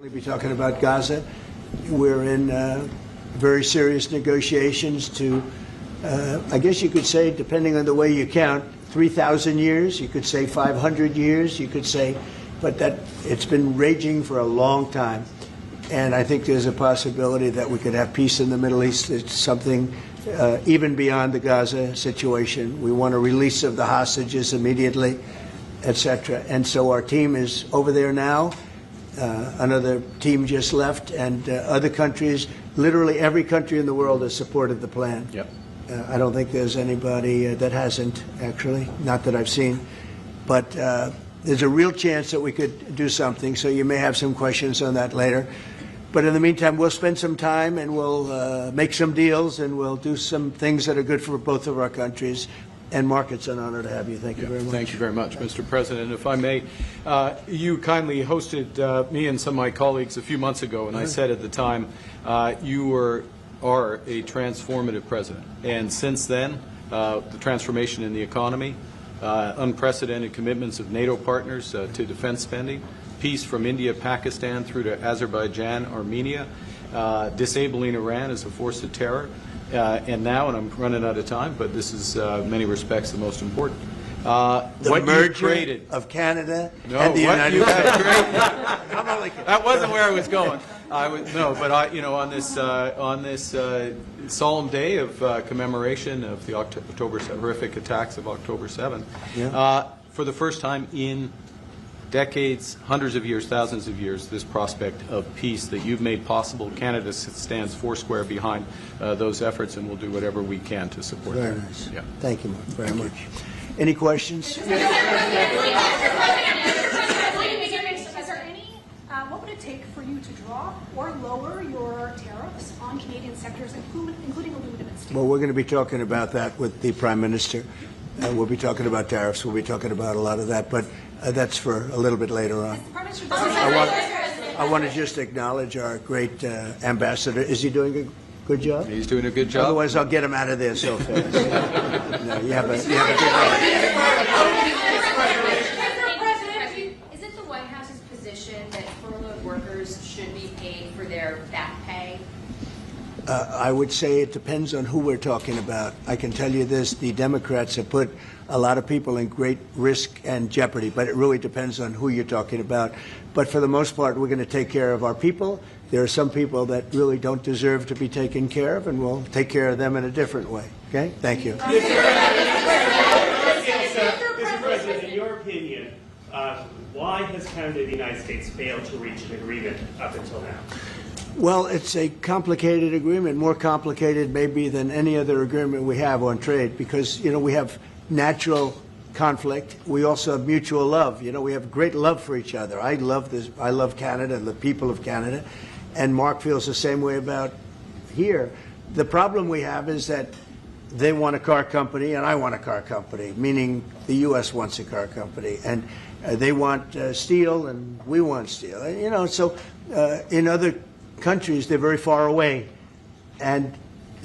We'll be talking about Gaza. We're in very serious negotiations to, I guess you could say, depending on the way you count, 3,000 years. You could say 500 years. You could say, but that it's been raging for a long time. And I think there's a possibility that we could have peace in the Middle East. It's something even beyond the Gaza situation. We want a release of the hostages immediately, etc. And so our team is over there now. Another team just left, and other countries, literally every country in the world has supported the plan. Yep. I don't think there's anybody that hasn't, actually, not that I've seen. But there's a real chance that we could do something, so you may have some questions on that later. But in the meantime, we'll spend some time and we'll make some deals and we'll do some things that are good for both of our countries. And Mark, it's an honor to have you. Thank you very much. Thank you very much, Mr. President. If I may, you kindly hosted me and some of my colleagues a few months ago, and I said at the time, you are a transformative president. And since then, the transformation in the economy, unprecedented commitments of NATO partners to defense spending, peace from India, Pakistan through to Azerbaijan, Armenia, disabling Iran as a force of terror. And now, and I'm running out of time, but this is many respects the most important. The merger of Canada and the United States. That wasn't where I was going. On this solemn day of commemoration of the horrific attacks of October 7th, for the first time in decades, hundreds of years, thousands of years, this prospect of peace that you've made possible. Canada stands foursquare behind those efforts, and we'll do whatever we can to support Very them. nice. Yeah. Thank you, Mark, very much. Any questions? Is there any, what would it take for you to drop or lower your tariffs on Canadian sectors, including aluminum and steel? Well, we're going to be talking about that with the Prime Minister. We'll be talking about tariffs. We'll be talking about a lot of that, but that's for a little bit later on. I want to just acknowledge our great ambassador. Is he doing a good job? He's doing a good job. Otherwise, I'll get him out of there so fast. No, you have a good job. Is it the White House's position that furloughed workers should be paid for their back pay? I would say it depends on who we're talking about. I can tell you this, the Democrats have put a lot of people in great risk and jeopardy, but it really depends on who you're talking about. But for the most part, we're going to take care of our people. There are some people that really don't deserve to be taken care of, and we'll take care of them in a different way. Okay? Thank you. Mr. President, in your opinion, why has Canada and the United States failed to reach an agreement up until now? Well, it's a complicated agreement, more complicated maybe than any other agreement we have on trade, because, we have natural conflict. We also have mutual love. We have great love for each other. I love this. I love Canada and the people of Canada, and Mark feels the same way about here. The problem we have is that they want a car company and I want a car company, meaning the U.S. wants a car company, and they want steel and we want steel. And, so in other countries, they're very far away, and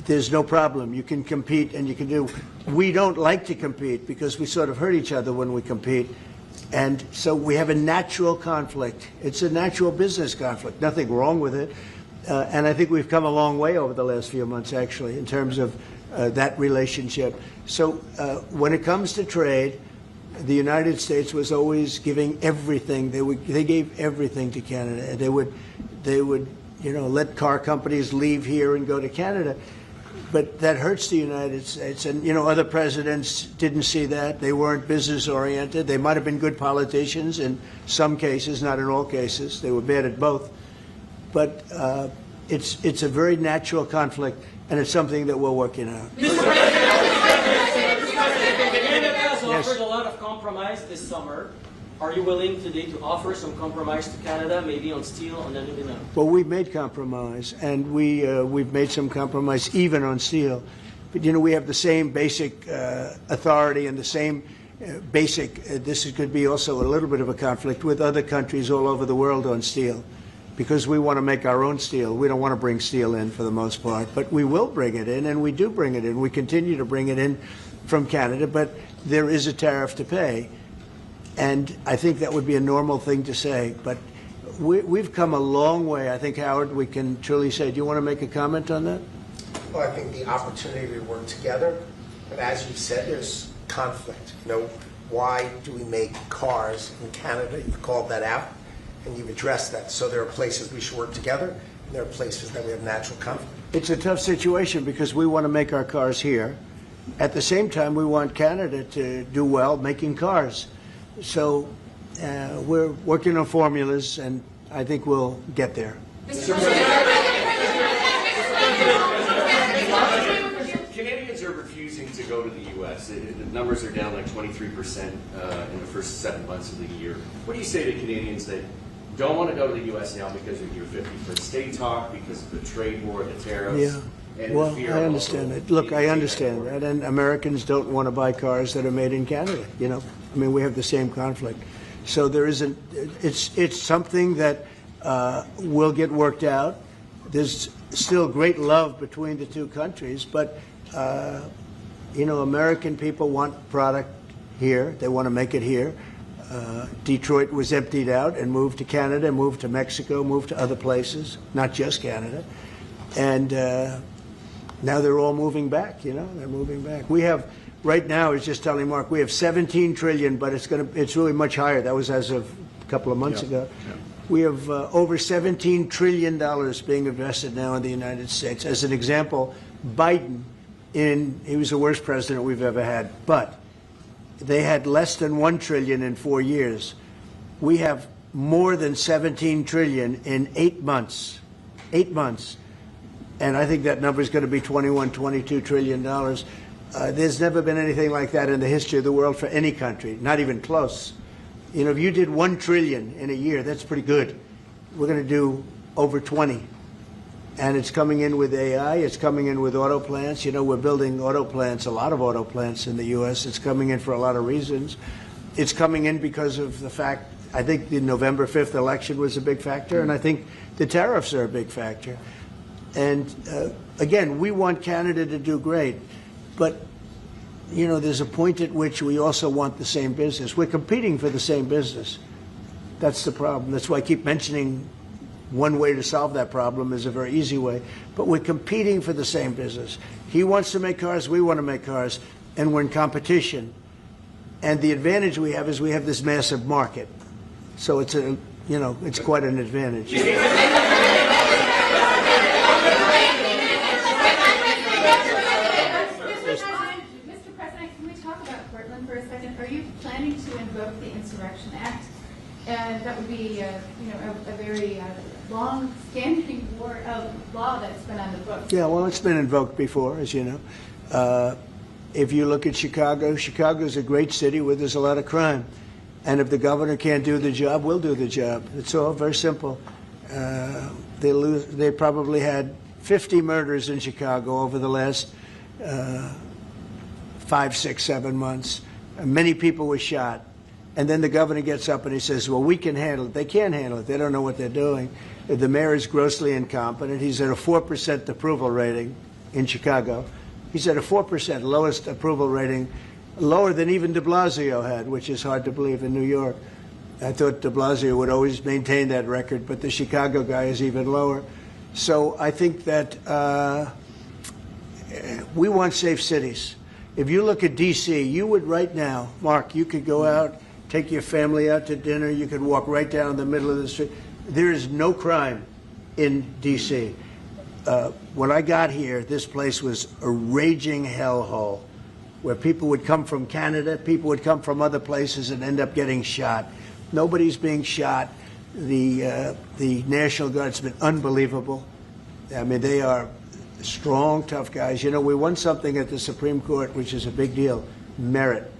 there's no problem. You can compete and you can do. We don't like to compete because we sort of hurt each other when we compete, and so we have a natural conflict. It's a natural business conflict. Nothing wrong with it, and I think we've come a long way over the last few months, actually, in terms of that relationship. So when it comes to trade, the United States was always giving everything. They gave everything to Canada. They would let car companies leave here and go to Canada. But that hurts the United States. And, other presidents didn't see that. They weren't business-oriented. They might have been good politicians in some cases, not in all cases. They were bad at both. But it's a very natural conflict, and it's something that we're working out. Canada has offered a lot of compromise this summer. Are you willing today to offer some compromise to Canada, maybe on steel, on aluminum? Well, we've made compromise, and we've made some compromise even on steel. But, we have the same basic authority and the same basic, this could be also a little bit of a conflict with other countries all over the world on steel, because we want to make our own steel. We don't want to bring steel in for the most part, but we will bring it in, and we do bring it in. We continue to bring it in from Canada, but there is a tariff to pay. And I think that would be a normal thing to say, but we've come a long way. I think, Howard, we can truly say. Do you want to make a comment on that? Well, I think the opportunity to work together, but as you've said, there's conflict. Why do we make cars in Canada? You've called that out, and you've addressed that. So there are places we should work together, and there are places that we have natural conflict. It's a tough situation because we want to make our cars here. At the same time, we want Canada to do well making cars. So we're working on formulas, and I think we'll get there. Canadians are refusing to go to the U.S. The numbers are down like 23% in the first 7 months of the year. What do you say to Canadians that don't want to go to the U.S. now because of your 50-first state talk, because of the trade war, the tariffs? Yeah. Well, I understand it. Look, I understand that, and Americans don't want to buy cars that are made in Canada. I mean, we have the same conflict. So there isn't. It's something that will get worked out. There's still great love between the two countries, but American people want product here. They want to make it here. Detroit was emptied out and moved to Canada, moved to Mexico, moved to other places, not just Canada, and now they're all moving back. They're moving back. We have right now. I was just telling Mark, we have 17 trillion, but it's really much higher. That was as of a couple of months ago. Yeah. We have over $17 trillion being invested now in the United States. As an example, Biden, he was the worst president we've ever had, but they had less than $1 trillion in 4 years. We have more than 17 trillion in 8 months. 8 months. And I think that number is going to be $21, $22 trillion. There's never been anything like that in the history of the world for any country, not even close. If you did 1 trillion in a year, that's pretty good. We're going to do over 20. And it's coming in with AI. It's coming in with auto plants. We're building auto plants, a lot of auto plants in the U.S. It's coming in for a lot of reasons. It's coming in because of the fact, I think the November 5th election was a big factor, and I think the tariffs are a big factor. And again, we want Canada to do great. But there's a point at which we also want the same business. We're competing for the same business. That's the problem. That's why I keep mentioning one way to solve that problem is a very easy way. But we're competing for the same business. He wants to make cars, we want to make cars, and we're in competition. And the advantage we have is we have this massive market. So it's quite an advantage. For a second, are you planning to invoke the Insurrection Act? And that would be, a very long-standing law that's been on the books. Yeah, well, it's been invoked before, as you know. If you look at Chicago, Chicago's a great city where there's a lot of crime. And if the governor can't do the job, we'll do the job. It's all very simple. They probably had 50 murders in Chicago over the last 5, 6, 7 months. Many people were shot. And then the governor gets up and he says, well, we can handle it. They can't handle it. They don't know what they're doing. The mayor is grossly incompetent. He's at a 4% approval rating in Chicago. He's at a 4%, lowest approval rating, lower than even de Blasio had, which is hard to believe in New York. I thought de Blasio would always maintain that record, but the Chicago guy is even lower. So I think that we want safe cities. If you look at D.C., you would right now, Mark, you could go out, take your family out to dinner, you could walk right down the middle of the street. There is no crime in D.C. When I got here, this place was a raging hellhole where people would come from Canada, people would come from other places and end up getting shot. Nobody's being shot. The National Guard's been unbelievable. I mean, they are strong, tough guys. You know, we won something at the Supreme Court, which is a big deal, merit.